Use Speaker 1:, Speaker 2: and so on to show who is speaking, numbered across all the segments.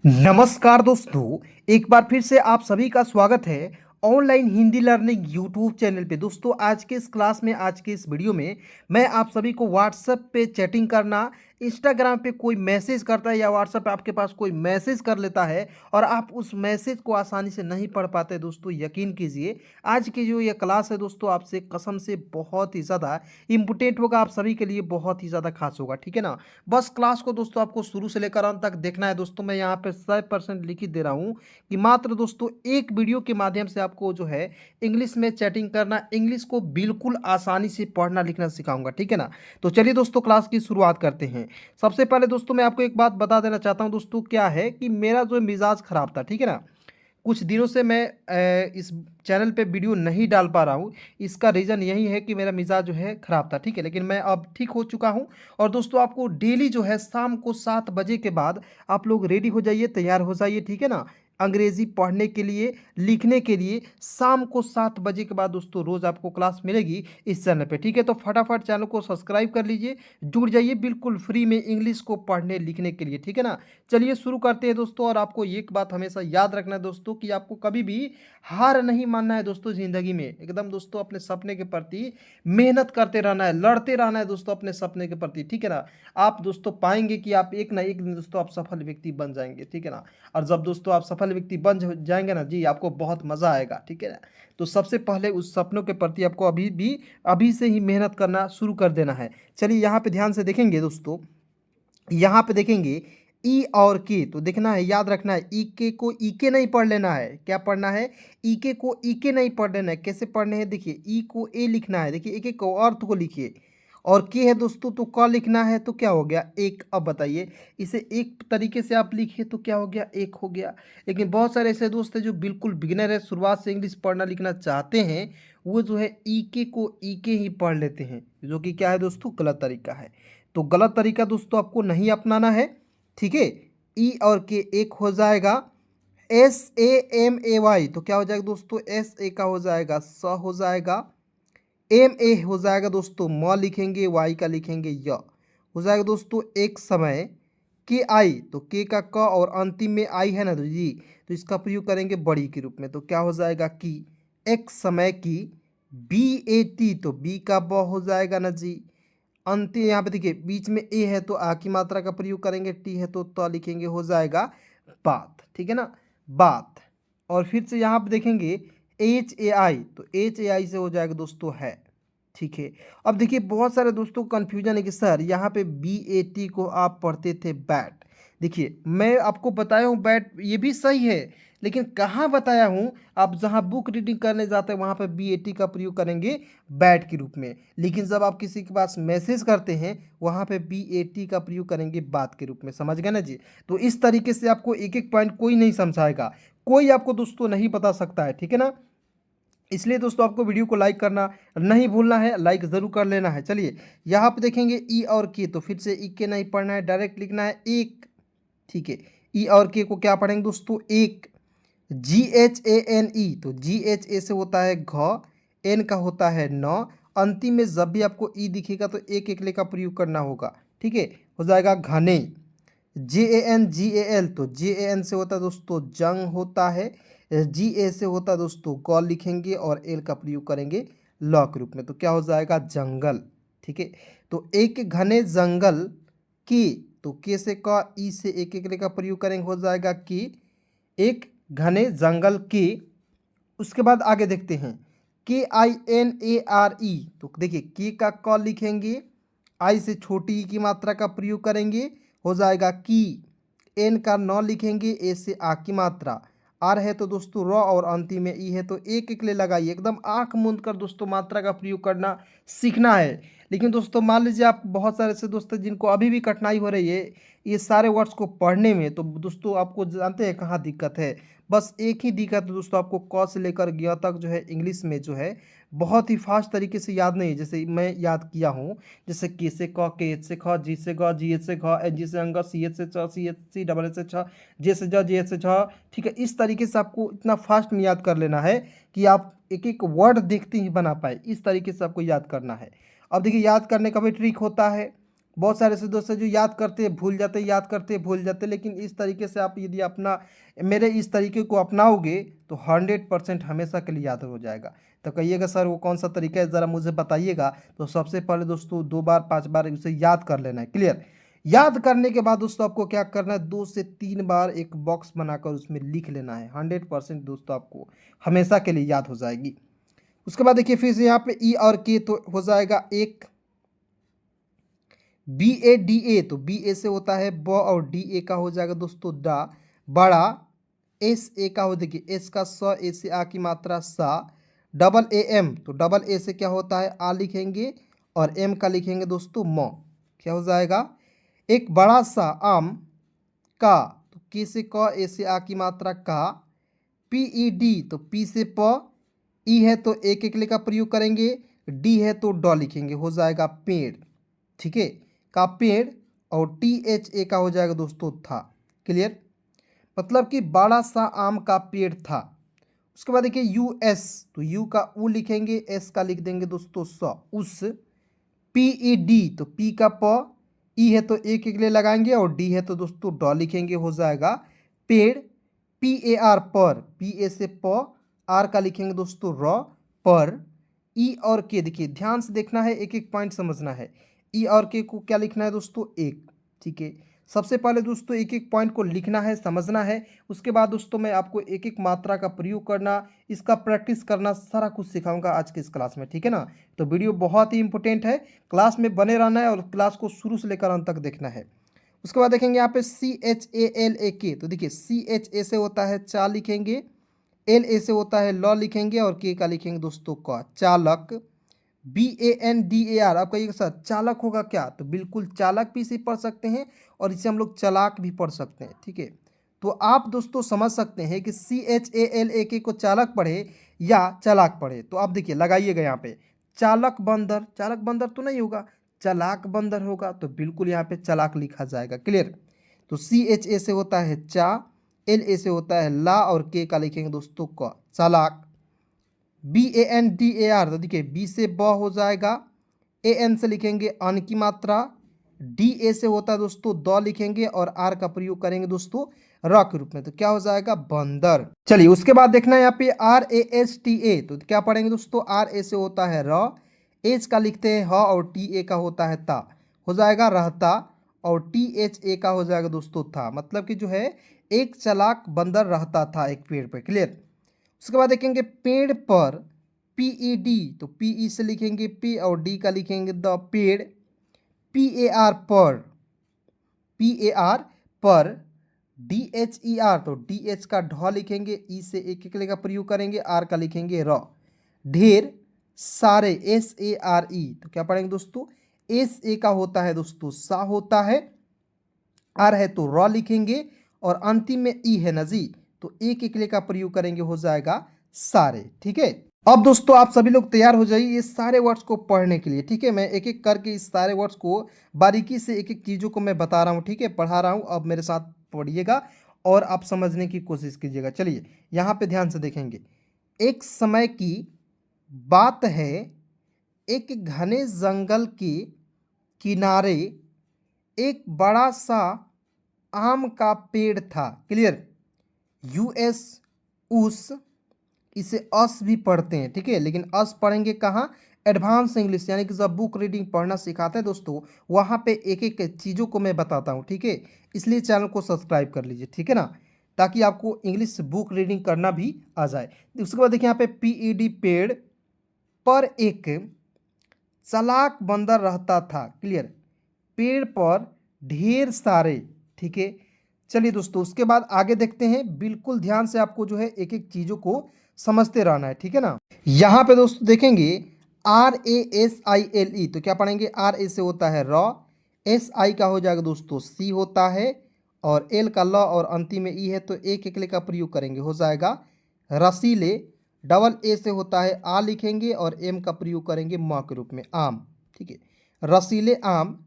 Speaker 1: नमस्कार दोस्तों, एक बार फिर से आप सभी का स्वागत है online Hindi learning YouTube channel पे। दोस्तों आज के इस क्लास में, आज के इस वीडियो में मैं आप सभी को व्हाट्सएप पे चैटिंग करना, इंस्टाग्राम पे कोई मैसेज करता है या व्हाट्सएप पे आपके पास कोई मैसेज कर लेता है और आप उस मैसेज को आसानी से नहीं पढ़ पाते। दोस्तों यकीन कीजिए, आज की जो ये क्लास है दोस्तों, आपसे कसम से बहुत ही ज़्यादा इम्पोर्टेंट होगा, आप सभी के लिए बहुत ही ज़्यादा खास होगा। ठीक है ना। बस क्लास को दोस्तों आपको शुरू से लेकर अंत तक देखना है। दोस्तों मैं यहाँ पे 100% लिखित दे रहा हूँ कि मात्र दोस्तों एक वीडियो के माध्यम से आपको जो है इंग्लिश में चैटिंग करना, इंग्लिश को बिल्कुल आसानी से पढ़ना लिखना सिखाऊंगा। ठीक है ना। तो चलिए दोस्तों क्लास की शुरुआत करते हैं। सबसे पहले दोस्तों मैं आपको एक बात बता देना चाहता हूँ दोस्तों, क्या है कि मेरा जो मिजाज खराब था। ठीक है ना। कुछ दिनों से मैं इस चैनल पे वीडियो नहीं डाल पा रहा हूँ। इसका रीज़न यही है कि मेरा मिजाज जो है ख़राब था। ठीक है, लेकिन मैं अब ठीक हो चुका हूँ। और दोस्तों आपको डेली जो है शाम को 7 बजे के बाद आप लोग रेडी हो जाइए, तैयार हो जाइए। ठीक है ना। अंग्रेज़ी पढ़ने के लिए, लिखने के लिए शाम को 7 बजे के बाद दोस्तों रोज़ आपको क्लास मिलेगी इस चैनल पे। ठीक है, तो फटाफट चैनल को सब्सक्राइब कर लीजिए, जुड़ जाइए बिल्कुल फ्री में इंग्लिश को पढ़ने लिखने के लिए। ठीक है ना। चलिए शुरू करते हैं दोस्तों। और आपको एक बात हमेशा याद रखना है दोस्तों कि आपको कभी भी हार नहीं मानना है दोस्तों। ज़िंदगी में एकदम दोस्तों अपने सपने के प्रति मेहनत करते रहना है, लड़ते रहना है दोस्तों अपने सपने के प्रति। ठीक है ना। आप दोस्तों पाएंगे कि आप एक ना एक दिन दोस्तों आप सफल व्यक्ति बन जाएंगे। ठीक है ना। और जब दोस्तों आप सफल व्यक्ति बन जाएंगे ना जी, आपको बहुत मज़ा आएगा। ठीक है ना। तो सबसे पहले उस सपनों के प्रति आपको अभी से ही मेहनत करना शुरू कर देना है। चलिए यहाँ पे ध्यान से देखेंगे दोस्तों, यहाँ पे देखेंगे ई और के, तो देखना है, याद रखना है, ई के को ई के नहीं पढ़ लेना है। क्या पढ़ना है? ई के को ई के नहीं पढ़ लेना है। कैसे पढ़ने हैं देखिए, ई को ए लिखना है, देखिए एक एक को अर्थ को लिखिए। और के है दोस्तों तो क लिखना है, तो क्या हो गया? एक। अब बताइए, इसे एक तरीके से आप लिखिए तो क्या हो गया? एक हो गया। लेकिन बहुत सारे ऐसे दोस्त हैं जो बिल्कुल बिगिनर है, शुरुआत से इंग्लिश पढ़ना लिखना चाहते हैं, वो जो है ई के को ई के ही पढ़ लेते हैं, जो कि क्या है दोस्तों? गलत तरीका है। तो गलत तरीका दोस्तों आपको नहीं अपनाना है। ठीक है। ई और के एक हो जाएगा, S A M A Y, तो क्या हो जाएगा दोस्तों? एस ए का हो जाएगा स हो जाएगा, एम ए हो जाएगा दोस्तों म लिखेंगे, वाई का लिखेंगे य हो जाएगा दोस्तों। एक समय के आई, तो के का क और अंतिम में आई है ना तो जी, तो इसका प्रयोग करेंगे बड़ी के रूप में, तो क्या हो जाएगा? की। एक समय की, बी ए टी, तो बी का ब हो जाएगा ना जी। अंतिम यहाँ पे देखिए बीच में ए है तो आ की मात्रा का प्रयोग करेंगे, टी है तो त लिखेंगे, हो जाएगा बात। ठीक है ना, बात। और फिर से यहाँ पे देखेंगे एच ए आई, तो एच ए आई से हो जाएगा दोस्तों है। ठीक है। अब देखिए बहुत सारे दोस्तों को कन्फ्यूजन है कि सर यहाँ पे बी ए टी को आप पढ़ते थे बैट। देखिए मैं आपको बताया हूँ बैट, ये भी सही है, लेकिन कहाँ बताया हूँ? आप जहाँ बुक रीडिंग करने जाते हैं वहाँ पे बी ए टी का प्रयोग करेंगे बैट के रूप में, लेकिन जब आप किसी के पास मैसेज करते हैं वहाँ पे बी ए टी का प्रयोग करेंगे बात के रूप में। समझ गए ना जी? तो इस तरीके से आपको एक एक पॉइंट कोई नहीं समझाएगा, कोई आपको दोस्तों नहीं बता सकता है। ठीक है ना। इसलिए दोस्तों आपको वीडियो को लाइक करना नहीं भूलना है, लाइक ज़रूर कर लेना है। चलिए यहाँ पे देखेंगे ई और के, तो फिर से ई के नहीं पढ़ना है, डायरेक्ट लिखना है एक। ठीक है। ई और के को क्या पढ़ेंगे दोस्तों? एक। जी एच ए एन ई, तो जी एच ए से होता है घ, एन का होता है न, अंतिम में जब भी आपको ई दिखेगा तो एक एकले का प्रयोग करना होगा। ठीक है, हो जाएगा घने। जे A N G A L, तो जे ए एन से होता है दोस्तों जंग होता है, जी ए से होता है दोस्तों ग लिखेंगे और एल का प्रयोग करेंगे ल के रूप में, तो क्या हो जाएगा? जंगल। ठीक है। तो एक घने जंगल की, तो के से क, ई से एक एकले का प्रयोग करेंगे, हो जाएगा कि एक घने जंगल की। उसके बाद आगे देखते हैं के I N A R E, तो देखिए के का क लिखेंगे, आई से छोटी ई की मात्रा का प्रयोग करेंगे, हो जाएगा की। एन का न लिखेंगे, ए से आ की मात्रा, आर है तो दोस्तों र और अंतिम में ई है तो एक एक ले लगाइए, एकदम आंख मूंद कर दोस्तों मात्रा का प्रयोग करना सीखना है। लेकिन दोस्तों मान लीजिए आप बहुत सारे ऐसे दोस्त हैं जिनको अभी भी कठिनाई हो रही है ये सारे वर्ड्स को पढ़ने में, तो दोस्तों आपको जानते हैं कहाँ दिक्कत है? बस एक ही दिक्कत है दोस्तों, आपको क से लेकर ग तक जो है इंग्लिश में जो है बहुत ही फास्ट तरीके से याद नहीं है, जैसे मैं याद किया हूँ। जैसे के से क, के एच से ख, जी से ग, जी एच से घ, एच जी से अंग, सी एच से च, C H C double H से छ, जे से ज, जे एच से झ। ठीक है, इस तरीके से आपको इतना फास्ट में याद कर लेना है कि आप एक एक वर्ड देखते ही बना पाए, इस तरीके से आपको याद करना है। अब देखिए याद करने का भी ट्रिक होता है। बहुत सारे ऐसे दोस्त हैं जो याद करते हैं भूल जाते हैं, याद करते हैं भूल जाते हैं, लेकिन इस तरीके से आप यदि अपना मेरे इस तरीके को अपनाओगे तो 100% हमेशा के लिए याद हो जाएगा। तो कहिएगा सर वो कौन सा तरीका है, ज़रा मुझे बताइएगा। तो सबसे पहले दोस्तों 2 बार 5 बार उसे याद कर लेना है। क्लियर। याद करने के बाद दोस्तों आपको क्या करना है, 2 से 3 बार एक बॉक्स बनाकर उसमें लिख लेना है। 100% दोस्तों आपको हमेशा के लिए याद हो जाएगी। उसके बाद देखिए फिर से यहाँ पे ई और के तो हो जाएगा एक। बी ए डी ए तो बी ए से होता है ब और डी ए का हो जाएगा दोस्तों डा। बड़ा एस ए का हो, देखिए एस का स, ए से आ की मात्रा सा। डबल ए एम तो डबल ए से क्या होता है आ लिखेंगे और एम का लिखेंगे दोस्तों म। क्या हो जाएगा, एक बड़ा सा आम का तो के से क, ए से आ की मात्रा का। पी ई डी तो पी से प, ई है तो एक एक ले का प्रयोग करेंगे, डी है तो ड लिखेंगे, हो जाएगा पेड़। ठीक है, का पेड़। और टी एच ए का हो जाएगा दोस्तों था। क्लियर, मतलब कि बड़ा सा आम का पेड़ था। उसके बाद देखिए यू एस तो यू का उ लिखेंगे, एस का लिख देंगे दोस्तों स, उस। पी ई डी तो पी का प, ई है तो एक एक ले लगाएंगे और डी है तो दोस्तों ड लिखेंगे, हो जाएगा पेड़। पी ए आर पर, पी ए से प, आर का लिखेंगे दोस्तों र, पर। ई और के देखिए ध्यान से देखना है, एक एक पॉइंट समझना है। ई और के को क्या लिखना है दोस्तों एक। ठीक है, सबसे पहले दोस्तों एक एक पॉइंट को लिखना है, समझना है। उसके बाद दोस्तों मैं आपको एक एक मात्रा का प्रयोग करना, इसका प्रैक्टिस करना, सारा कुछ सिखाऊंगा आज के इस क्लास में। ठीक है ना, तो वीडियो बहुत ही इंपॉर्टेंट है, क्लास में बने रहना है और क्लास को शुरू से लेकर अंत तक देखना है। उसके बाद देखेंगे यहाँ पे C H A L A के तो देखिए सी एच ए से होता है चा लिखेंगे, एल ए से होता है ल लिखेंगे और के का लिखेंगे दोस्तों क, चालक। B A N D A R, आप कहिएगा सर चालक होगा क्या, तो बिल्कुल चालक भी इसे पढ़ सकते हैं और इसे हम लोग चालाक भी पढ़ सकते हैं। ठीक है, तो आप दोस्तों समझ सकते हैं कि C H A L A के को चालक पढ़े या चालाक पढ़े। तो आप देखिए लगाइएगा यहाँ पे चालक बंदर, चालक बंदर तो नहीं होगा, चालाक बंदर होगा, तो बिल्कुल यहाँ पे चालाक लिखा जाएगा। क्लियर, तो सी एच ए से होता है चा, एल ए से होता है ला और के का लिखेंगे दोस्तों क, चालाक। B A N D A R तो देखिए बी से ब हो जाएगा, ए एन से लिखेंगे अन की मात्रा, डी ए से होता है दोस्तों द लिखेंगे और आर का प्रयोग करेंगे दोस्तों र के रूप में, तो क्या हो जाएगा बंदर। चलिए उसके बाद देखना है यहाँ पे R A S T A तो क्या पढ़ेंगे दोस्तों, आर ए से होता है र, एच का लिखते हैं ह और टी ए का होता है ता, हो जाएगा रहता। और टी एच ए का हो जाएगा दोस्तों था, मतलब कि जो है एक चालाक बंदर रहता था एक पेड़ पे। क्लियर, उसके बाद देखेंगे पेड़ पर, पी ई डी तो पी ई से लिखेंगे पे और डी का लिखेंगे द, पेड़। पी ए आर पर, पी ए आर पर। डी एच ई आर तो डी एच का ढ लिखेंगे, ई से एक एक का प्रयोग करेंगे, आर का लिखेंगे र। ढेर सारे, एस ए आर ई तो क्या पढ़ेंगे दोस्तों, एस ए का होता है दोस्तों सा होता है, आर है तो र लिखेंगे और अंतिम में ई है नजी, तो एक एक का प्रयोग करेंगे, हो जाएगा सारे। ठीक है, अब दोस्तों आप सभी लोग तैयार हो जाइए ये सारे वर्ड्स को पढ़ने के लिए। ठीक है, मैं एक एक करके इस सारे वर्ड्स को बारीकी से एक एक चीज़ों को मैं बता रहा हूँ। ठीक है, पढ़ा रहा हूँ, अब मेरे साथ पढ़िएगा और आप समझने की कोशिश कीजिएगा। चलिए यहाँ पे ध्यान से देखेंगे। एक समय की बात है, एक घने जंगल के किनारे एक बड़ा सा आम का पेड़ था। क्लियर, यूएस उस, इसे अस भी पढ़ते हैं। ठीक है, लेकिन अस पढ़ेंगे कहाँ, एडवांस इंग्लिश, यानी कि जब बुक रीडिंग पढ़ना सिखाते हैं दोस्तों वहाँ पे एक एक चीज़ों को मैं बताता हूँ। ठीक है, इसलिए चैनल को सब्सक्राइब कर लीजिए। ठीक है ना, ताकि आपको इंग्लिश बुक रीडिंग करना भी आ जाए। उसके बाद देखिए यहाँ पे पी ई डी, पेड़ पर एक चालाक बंदर रहता था। क्लियर, पेड़ पर ढेर सारे। ठीक है, चलिए दोस्तों उसके बाद आगे देखते हैं। बिल्कुल ध्यान से आपको जो है एक एक चीज़ों को समझते रहना है। ठीक है ना, यहाँ पे दोस्तों देखेंगे R A S I L E तो क्या पढ़ेंगे, आर ए से होता है र, एस आई का हो जाएगा दोस्तों सी होता है और एल का ल और अंतिम में ई है तो एक एक का प्रयोग करेंगे, हो जाएगा रसीले। डबल ए से होता है आ लिखेंगे और एम का प्रयोग करेंगे म के रूप में, आम। ठीक है, रसीले आम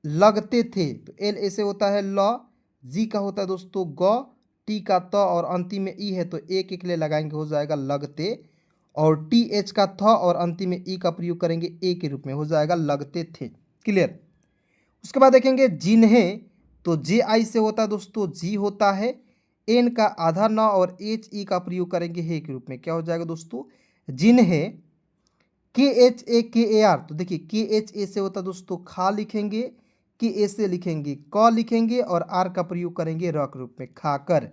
Speaker 1: लगते थे तो एल ए से होता है ल, जी का होता है दोस्तों ग, टी का त और अंतिम में ई है तो एक एक ले लगाएंगे, हो जाएगा लगते। और टी एच का थ और अंतिम में ई का प्रयोग करेंगे ए के रूप में, हो जाएगा लगते थे। क्लियर, उसके बाद देखेंगे जिन्हें, तो जे आई से होता है दोस्तों जी होता है, एन का आधा न और एच ई का प्रयोग करेंगे हे के रूप में, क्या हो जाएगा दोस्तों जिन्हें। के एच ए के ए आर, तो देखिए के एच ए से होता है दोस्तों खा लिखेंगे, के ए से लिखेंगे क लिखेंगे और आर का प्रयोग करेंगे र के रूप में खाकर,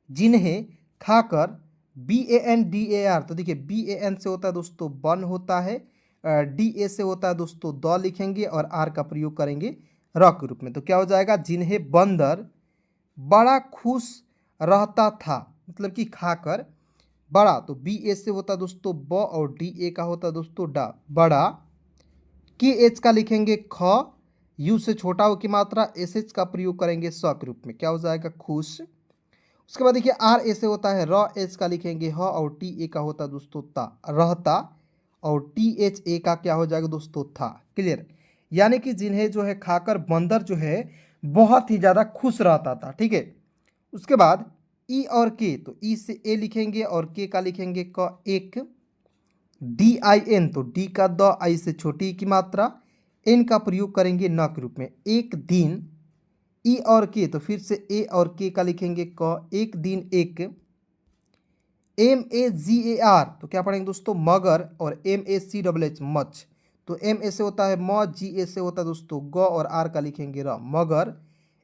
Speaker 1: जिन्हें खाकर। B A N D A R, तो देखिए बी ए एन से होता है दोस्तों बन होता है, डी ए से होता है दोस्तों द लिखेंगे और आर का प्रयोग करेंगे र के रूप में, तो क्या हो जाएगा जिन्हें बंदर बड़ा खुश रहता था, मतलब कि खाकर। बड़ा, तो बी ए से होता है दोस्तों ब और डी ए का होता है दोस्तों डा, बड़ा। के एच का लिखेंगे ख, यू से छोटा हो की मात्रा, एस एच का प्रयोग करेंगे स के रूप में, क्या हो जाएगा खुश। उसके बाद देखिए आर ए से होता है र, एच का लिखेंगे ह और टी ए का होता है दोस्तों ता, रहता। और टी एच ए का क्या हो जाएगा दोस्तों था। क्लियर, यानी कि जिन्हें जो है खाकर बंदर जो है बहुत ही ज़्यादा खुश रहता था। ठीक है, उसके बाद ई और के, तो ई से ए लिखेंगे और के का लिखेंगे क एक। डी आई एन, तो डी का द, आई से छोटी की मात्रा, एन का प्रयोग करेंगे न के रूप में, एक दिन। ई और के, तो फिर से ए और के का लिखेंगे क, एक दिन एक। M A ji A R, तो क्या पढ़ेंगे दोस्तों मगर, और M A C double H much, तो एम ए से होता है म, जी ए से होता है दोस्तों ग और आर का लिखेंगे र, मगर।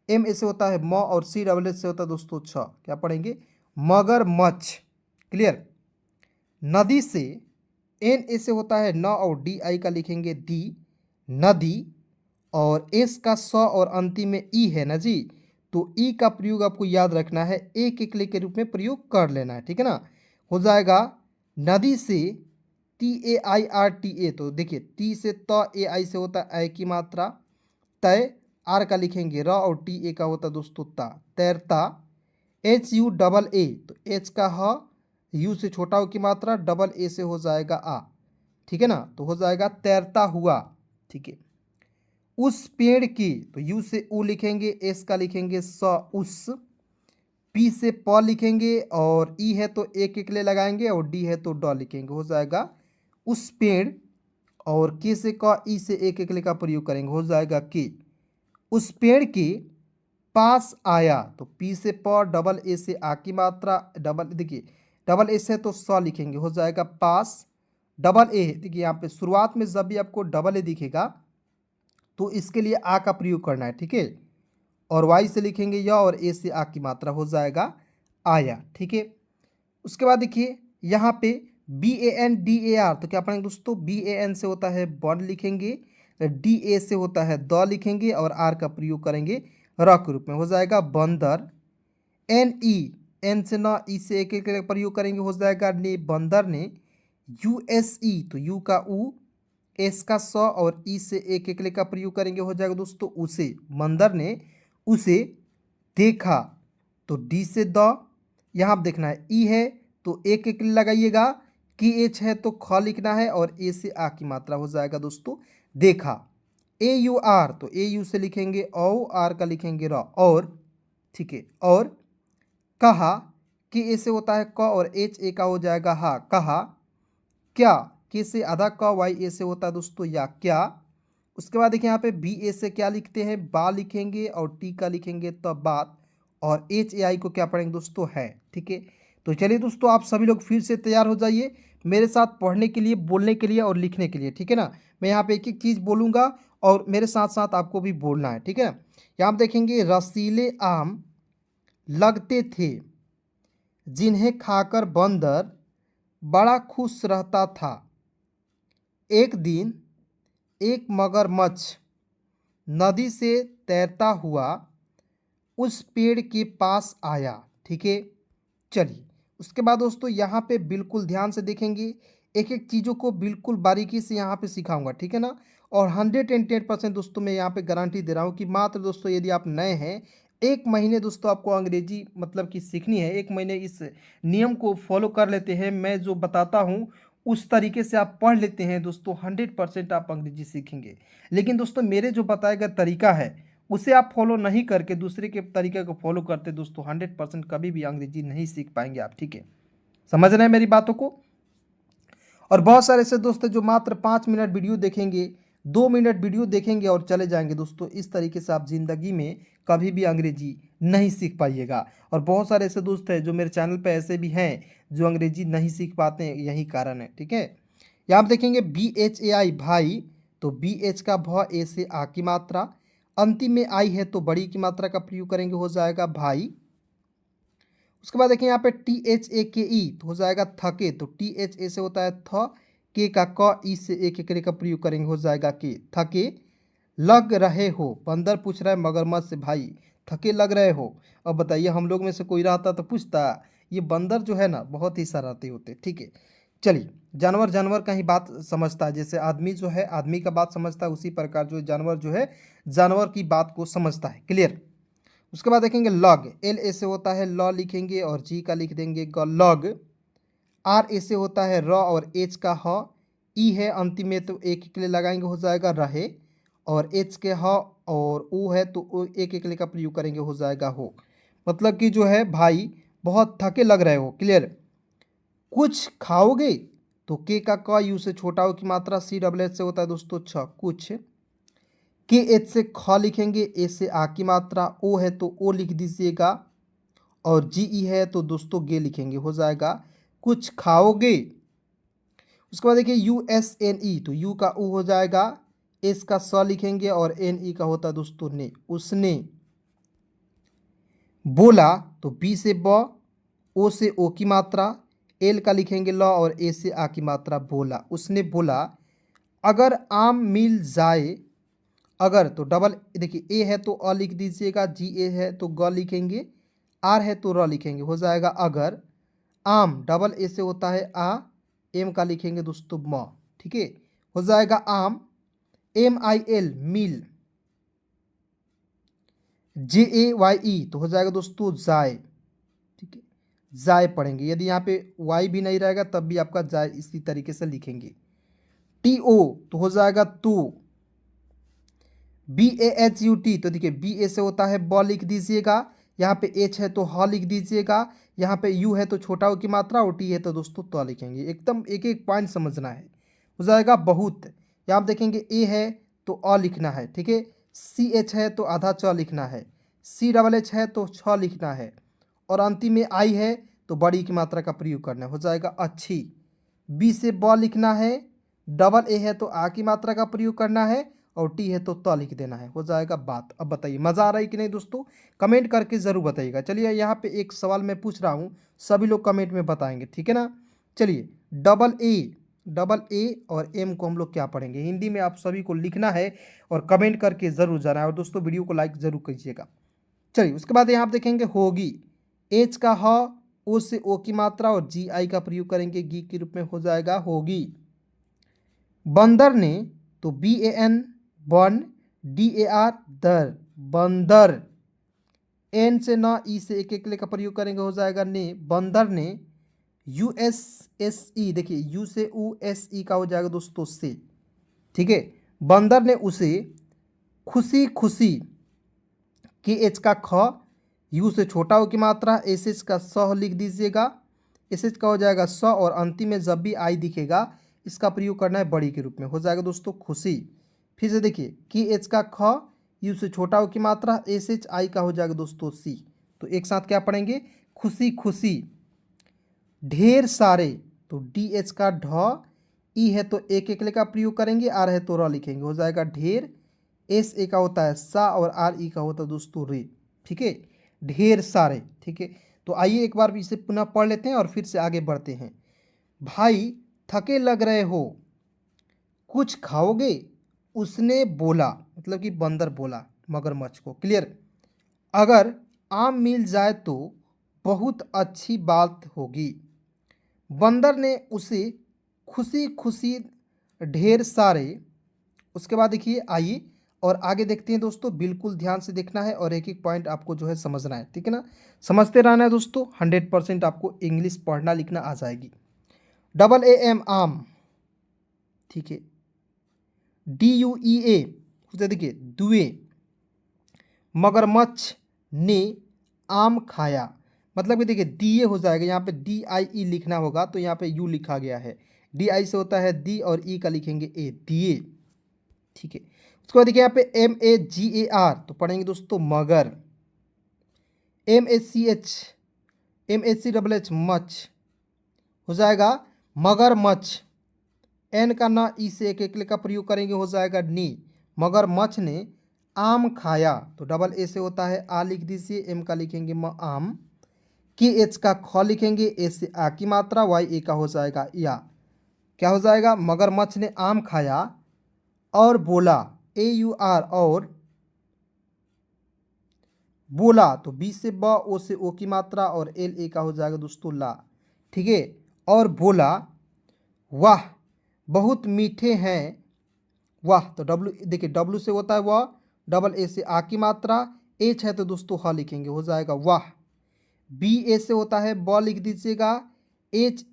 Speaker 1: एम ए से होता है म और सी डबल एच से होता है दोस्तों छ, क्या पढ़ेंगे मगर मच। क्लियर, नदी से, एन ए से होता है न और डी आई का लिखेंगे दी, नदी। और एस का स और अंतिम में ई है ना जी, तो ई का प्रयोग आपको याद रखना है, एक एक के रूप में प्रयोग कर लेना है, ठीक है ना। हो जाएगा नदी से, T A I R T A, तो देखिए टी से त, ए आई से होता है ए की मात्रा, तय। आर का लिखेंगे र और टी ए का होता दोस्तों ता, तैरता। एच यू डबल ए, तो एच का ह, यू से छोटा हो की मात्रा, डबल ए से हो जाएगा आ, ठीक है ना, तो हो जाएगा तैरता हुआ। ठीक है, उस पेड़ की, तो यू से उ लिखेंगे, एस का लिखेंगे स उस, पी से प लिखेंगे और ई है तो एक एक ले लगाएंगे और डी है तो ड लिखेंगे, हो जाएगा उस पेड़। और के से क, ई से एक एक ले का प्रयोग करेंगे, हो जाएगा के। उस पेड़ के पास आया, तो पी से प, डबल ए से आ की मात्रा, डबल देखिए डबल ए से तो स लिखेंगे, हो जाएगा पास। डबल ए, देखिए यहाँ पे शुरुआत में जब भी आपको डबल ए दिखेगा तो इसके लिए आ का प्रयोग करना है, ठीक है। और वाई से लिखेंगे या, और ए से आ की मात्रा, हो जाएगा आया। ठीक है, उसके बाद देखिए यहाँ पे B A N D A R, तो क्या पढ़ेंगे दोस्तों बी ए एन से होता है बन लिखेंगे, डी ए से होता है द लिखेंगे और आर का प्रयोग करेंगे र के रूप में, हो जाएगा बंदर। एन ई, एन से न, ई से एक एक प्रयोग करेंगे, हो जाएगा ने, बंदर ने। यू एस ई, तो यू का उ, एस का स और ई से एक एक का प्रयोग करेंगे, हो जाएगा दोस्तों उसे, बंदर ने उसे देखा। तो डी से द, यहाँ आप देखना है ई है तो एक एक लगाइएगा, की एच है तो ख लिखना है और ए से आ की मात्रा, हो जाएगा दोस्तों देखा। ए यू आर, तो ए यू से लिखेंगे औ, आर का लिखेंगे र, और। ठीक है, और कहा, के ए से होता है क और एच ए का हो जाएगा हा, कहा। क्या, के से आधा क, वाई ए से होता है दोस्तों या, क्या। उसके बाद देखिए यहाँ पे बी ए से क्या लिखते हैं बा लिखेंगे और टी का लिखेंगे तो बात, और एच ए आई को क्या पढ़ेंगे दोस्तों है। ठीक है, तो चलिए दोस्तों आप सभी लोग फिर से तैयार हो जाइए मेरे साथ पढ़ने के लिए, बोलने के लिए और लिखने के लिए, ठीक है ना। मैं यहाँ पे एक एक चीज़ बोलूँगा और मेरे साथ साथ आपको भी बोलना है, ठीक है। यहाँ आप देखेंगे रसीले आम लगते थे, जिन्हें खाकर बंदर बड़ा खुश रहता था। एक दिन एक मगरमच्छ नदी से तैरता हुआ उस पेड़ के पास आया। ठीक है, चलिए उसके बाद दोस्तों यहाँ पे बिल्कुल ध्यान से देखेंगे, एक एक चीज़ों को बिल्कुल बारीकी से यहाँ पे सिखाऊंगा, ठीक है ना। और 110% दोस्तों मैं यहाँ पे गारंटी दे रहा हूँ कि मात्र दोस्तों यदि आप नए हैं, एक महीने दोस्तों आपको अंग्रेजी मतलब कि सीखनी है, एक महीने इस नियम को फॉलो कर लेते हैं, मैं जो बताता हूँ उस तरीके से आप पढ़ लेते हैं दोस्तों, 100% आप अंग्रेजी सीखेंगे। लेकिन दोस्तों मेरे जो बताया गया तरीका है उसे आप फॉलो नहीं करके दूसरे के तरीके को फॉलो करते दोस्तों 100% कभी भी अंग्रेजी नहीं सीख पाएंगे आप, ठीक है। समझ रहे हैं मेरी बातों को। और बहुत सारे ऐसे दोस्त हैं जो मात्र 5 मिनट वीडियो देखेंगे 2 मिनट वीडियो देखेंगे और चले जाएंगे दोस्तों। इस तरीके से आप ज़िंदगी में कभी भी अंग्रेजी नहीं सीख पाइएगा। और बहुत सारे ऐसे दोस्त हैं जो मेरे चैनल पे ऐसे भी हैं जो अंग्रेजी नहीं सीख पाते हैं, यही कारण है। ठीक है, यहाँ आप देखेंगे BHAI भाई, तो BH का भ, ए से आ की मात्रा, अंतिम में आई है तो बड़ी की मात्रा का प्रयोग करेंगे, हो जाएगा भाई। उसके बाद देखिए यहाँ पे THAKE तो हो जाएगा थके, तो THA से होता है थ, के का क, ई से एक एकरे का प्रयोग करेंगे, हो जाएगा के, थके लग रहे हो। बंदर पूछ रहा है मगरमच्छ से, भाई थके लग रहे हो। अब बताइए हम लोग में से कोई रहता तो पूछता। ये बंदर जो है ना बहुत ही शरारती होते। ठीक है, चलिए, जानवर जानवर का ही बात समझता है, जैसे आदमी जो है आदमी का बात समझता है, उसी प्रकार जो जानवर जो है जानवर की बात को समझता है। क्लियर। उसके बाद देखेंगे लॉग, LA से होता है लॉ लिखेंगे और जी का लिख देंगे ग, लॉग। RA से होता है र और H का ह, ई है अंतिम में तो एक के लिए लगाएंगे, हो जाएगा रहे। और H के ह और ऊ है तो एक के लिए का प्रयोग करेंगे, हो जाएगा हो। मतलब कि जो है भाई बहुत थके लग रहे हो। क्लियर। कुछ खाओगे, तो के का क, यू से छोटा हो की मात्रा, CHH से होता है दोस्तों छ, कुछ। KH से ख लिखेंगे, ए से आ की मात्रा, ओ है तो ओ लिख दीजिएगा और GE है तो दोस्तों गे लिखेंगे, हो जाएगा कुछ खाओगे। उसके बाद देखिए USNE, तो यू का ऊ हो जाएगा, एस का स लिखेंगे और NE का होता है दोस्तों ने, उसने। बोला, तो बी से ब, ओ से ओ की मात्रा, एल का लिखेंगे ल और ए से आ की मात्रा, बोला, उसने बोला। अगर आम मिल जाए, अगर तो डबल देखिए ए है तो अ लिख दीजिएगा, GA है तो ग लिखेंगे, आर है तो र लिखेंगे, हो जाएगा अगर आम, डबल ए से होता है आ, एम का लिखेंगे दोस्तों म। ठीक है, हो जाएगा आम। MIL मिल, JAYE तो हो जाएगा दोस्तों जाए। ठीक है, जाए पढ़ेंगे, यदि यहाँ पे वाई भी नहीं रहेगा तब भी आपका जाए इसी तरीके से लिखेंगे। TO तो हो जाएगा तो। BAHUT तो देखिए BA से होता है ब लिख दीजिएगा, यहाँ पे H है तो ह लिख दीजिएगा, यहाँ पे U है तो छोटा हो की मात्रा और T है तो दोस्तों तो लिखेंगे। एकदम एक एक पॉइंट समझना है, हो जाएगा बहुत। यहाँ आप देखेंगे A है तो अ लिखना है। ठीक है, CH है तो आधा च लिखना है, CHH है तो छ लिखना है और अंतिम में आई है तो बड़ी की मात्रा का प्रयोग करना है, हो जाएगा अच्छी। बी से ब लिखना है, डबल ए है तो आ की मात्रा का प्रयोग करना है और टी है तो त लिख देना है, हो जाएगा बात। अब बताइए मज़ा आ रहा है कि नहीं दोस्तों, कमेंट करके ज़रूर बताइएगा। चलिए यहाँ पे एक सवाल मैं पूछ रहा हूँ, सभी लोग कमेंट में बताएंगे, ठीक है ना। चलिए, डबल ए और एम को हम लोग क्या पढ़ेंगे हिंदी में, आप सभी को लिखना है और कमेंट करके ज़रूर जाना है और दोस्तों वीडियो को लाइक ज़रूर कीजिएगा। चलिए, उसके बाद यहाँ आप देखेंगे होगी, एच का ह, ओ से ओ की मात्रा और GI का प्रयोग करेंगे, गी के रूप में, हो जाएगा होगी। बंदर ने, तो BAN बन, DAR दर, बंदर। एन से न, ई से एक ले का प्रयोग करेंगे, हो जाएगा ने, बंदर ने। USSE देखिए यू से USE का हो जाएगा दोस्तों से। ठीक है, बंदर ने उसे खुशी खुशी, KH का ख, यू से छोटा हो की मात्रा, SH का स लिख दीजिएगा, SH का हो जाएगा स और अंतिम में जब भी आई दिखेगा इसका प्रयोग करना है बड़ी के रूप में, हो जाएगा दोस्तों खुशी। फिर से देखिए KH का ख, यू से छोटा हो की मात्रा, SHI का हो जाएगा दोस्तों सी। तो एक साथ क्या पढ़ेंगे, खुशी खुशी। ढेर सारे, तो DH का ढ, ई है तो एक एक का प्रयोग करेंगे, आर है तो र लिखेंगे, हो जाएगा ढेर। SA का होता है सा और RE का होता है दोस्तों रे। ठीक है, ढेर सारे। ठीक है, तो आइए एक बार इसे पुनः पढ़ लेते हैं और फिर से आगे बढ़ते हैं। भाई थके लग रहे हो, कुछ खाओगे, उसने बोला, मतलब कि बंदर बोला मगरमच्छ को। क्लियर। अगर आम मिल जाए तो बहुत अच्छी बात होगी। बंदर ने उसे खुशी खुशी ढेर सारे। उसके बाद देखिए आइए और आगे देखते हैं दोस्तों, बिल्कुल ध्यान से देखना है और एक एक पॉइंट आपको जो है समझना है, ठीक है ना। समझते रहना है दोस्तों, 100% आपको इंग्लिश पढ़ना लिखना आ जाएगी। AAM आम, ठीक है। DUEA देखिए दुए, मगरमच्छ ने आम खाया, मतलब कि देखिए दिए हो जाएगा, यहाँ पे DIE लिखना होगा तो यहाँ पे यू लिखा गया है। DI से होता है दी और ई का लिखेंगे ए, दिए। ठीक है। उसके बाद देखिए यहाँ पे MAGAR तो पढ़ेंगे दोस्तों मगर। MACH मच हो जाएगा मगरमच्छ। एन का ना ई से एक एकले का प्रयोग करेंगे हो जाएगा नी। मगरमच्छ ने आम खाया तो डबल ए से होता है आ लिख दीजिए। एम का लिखेंगे म आम। के एच का ख लिखेंगे। ए से आ की मात्रा। वाई ए का हो जाएगा या। क्या हो जाएगा? मगरमच्छ ने आम खाया और बोला। AUR और बोला तो बी से ब ओ से ओ की मात्रा और एल ए का हो जाएगा दोस्तों ला। ठीक है। और बोला वाह बहुत मीठे हैं। वाह तो डब्लू देखिए डब्लू से होता है वह। डबल ए से आ की मात्रा। एच है तो दोस्तों ह लिखेंगे हो जाएगा वाह। बी ए से होता है ब लिख दीजिएगा। एच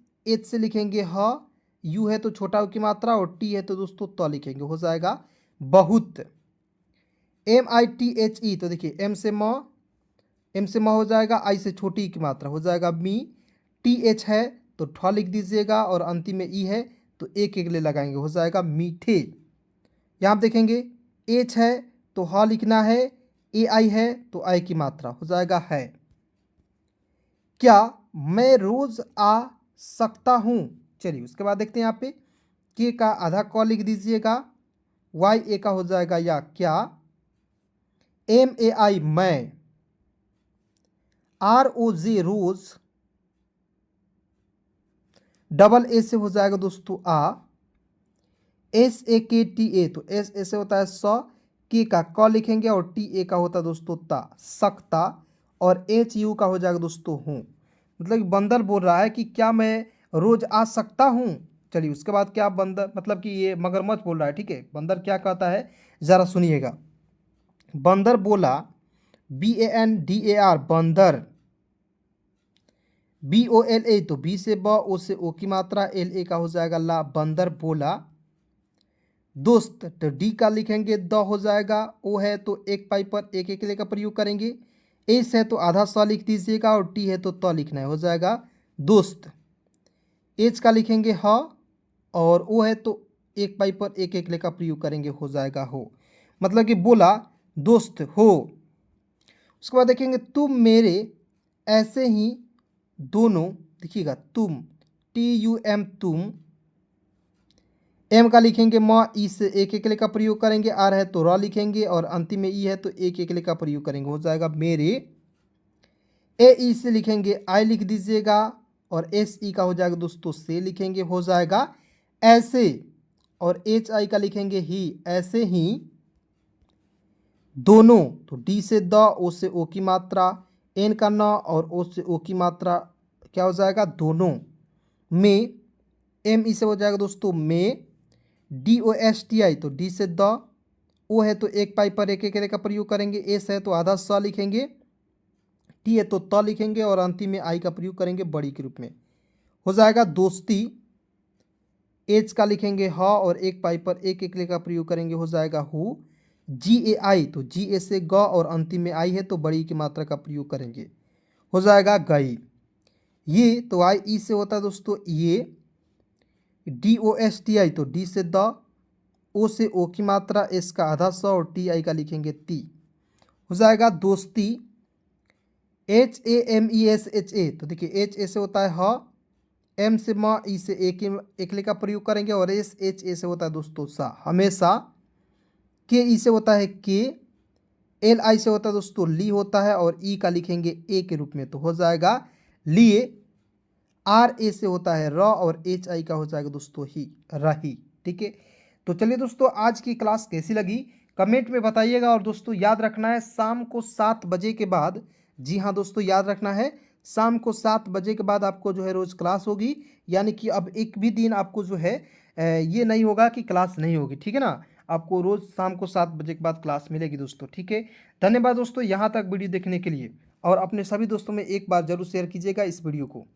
Speaker 1: से लिखेंगे ह। यू है तो छोटा u की मात्रा और टी है तो दोस्तों त लिखेंगे हो जाएगा बहुत। MITHE तो देखिए एम से म हो जाएगा। आई से छोटी ई की मात्रा हो जाएगा मी। TH है तो ठ लिख दीजिएगा और अंतिम में ई है तो एक एक ले लगाएंगे हो जाएगा मीठे। यहाँ आप देखेंगे एच है तो ह लिखना है। AI है तो आई की मात्रा हो जाएगा है। क्या मैं रोज आ सकता हूँ? चलिए उसके बाद देखते हैं यहाँ पे के का आधा क लिख दीजिएगा। वाई ए का हो जाएगा या क्या। MAI मैं। ROJ रोज डबल ए से हो जाएगा दोस्तों आ। SAKTA तो एस ऐसे होता है स। के का क लिखेंगे और TA का होता है दोस्तों ता सकता। और HU का हो जाएगा दोस्तों हूँ। मतलब कि बंदर बोल रहा है कि क्या मैं रोज आ सकता हूँ। चलिए उसके बाद क्या बंदर मतलब कि ये मगरमच्छ बोल रहा है। ठीक है। बंदर क्या कहता है ज़रा सुनिएगा। बंदर बोला BANDAR बंदर। BOLA तो बी से ब ओ से ओ की मात्रा LA का हो जाएगा ला। बंदर बोला दोस्त तो डी का लिखेंगे द हो जाएगा। ओ है तो एक पाई पर एक एकले का प्रयोग करेंगे। एस है तो आधा स लिख दीजिएगा और टी है तो त लिखना है हो जाएगा दोस्त। एच का लिखेंगे ह और ओ है तो एक पाई पर एक एकले का प्रयोग करेंगे हो जाएगा हो। मतलब कि बोला दोस्त हो। उसके बाद देखेंगे तुम मेरे ऐसे ही दोनों देखिएगा तुम TUM तुम। एम का लिखेंगे म ई से एक एकले का प्रयोग करेंगे। आर है तो र लिखेंगे और अंतिम में ई है तो एक एकले का प्रयोग करेंगे हो जाएगा मेरे। AE से लिखेंगे आई लिख दीजिएगा और SE का हो जाएगा दोस्तों से लिखेंगे हो जाएगा ऐसे। और HI का लिखेंगे ही ऐसे ही दोनों तो डी से द ओ से ओ की मात्रा। एन का न और ओ से ओ की मात्रा क्या हो जाएगा दोनों में। ME से हो जाएगा दोस्तों में। DOSTI तो डी से द। ओ है तो एक पाई पर एक एकले का प्रयोग करेंगे। एस है तो आधा स लिखेंगे। टी है तो त लिखेंगे और अंतिम में आई का प्रयोग करेंगे बड़ी के रूप में हो जाएगा दोस्ती। एच का लिखेंगे ह और एक पाई पर एक एकले का प्रयोग करेंगे हो जाएगा हु। GAI तो GA से ग और अंतिम में आई है तो बड़ी की मात्रा का प्रयोग करेंगे हो जाएगा गई। ये तो आई ई से होता है दोस्तों ये। DOSTI तो डी से द। ओ से ओ की मात्रा। एस का आधा स और TI का लिखेंगे ती हो जाएगा दोस्ती। HAMESHA तो देखिए एच ए से होता है ह। एम से म ई से एक एकले का प्रयोग करेंगे और SHA से होता है दोस्तों सा हमेशा। के ई से होता है के। LI से होता है दोस्तों ली होता है और ई का लिखेंगे ए के रूप में तो हो जाएगा लिए। RA से होता है र और HI का हो जाएगा दोस्तों ही रही। ठीक है। तो चलिए दोस्तों आज की क्लास कैसी लगी कमेंट में बताइएगा। और दोस्तों याद रखना है शाम को 7 बजे के बाद। जी हाँ दोस्तों याद रखना है शाम को 7 बजे के बाद आपको जो है रोज़ क्लास होगी। यानी कि अब एक भी दिन आपको जो है ये नहीं होगा कि क्लास नहीं होगी। ठीक है ना। आपको रोज़ शाम को 7 बजे के बाद क्लास मिलेगी दोस्तों। ठीक है। धन्यवाद दोस्तों यहाँ तक वीडियो देखने के लिए। और अपने सभी दोस्तों में एक बार जरूर शेयर कीजिएगा इस वीडियो को।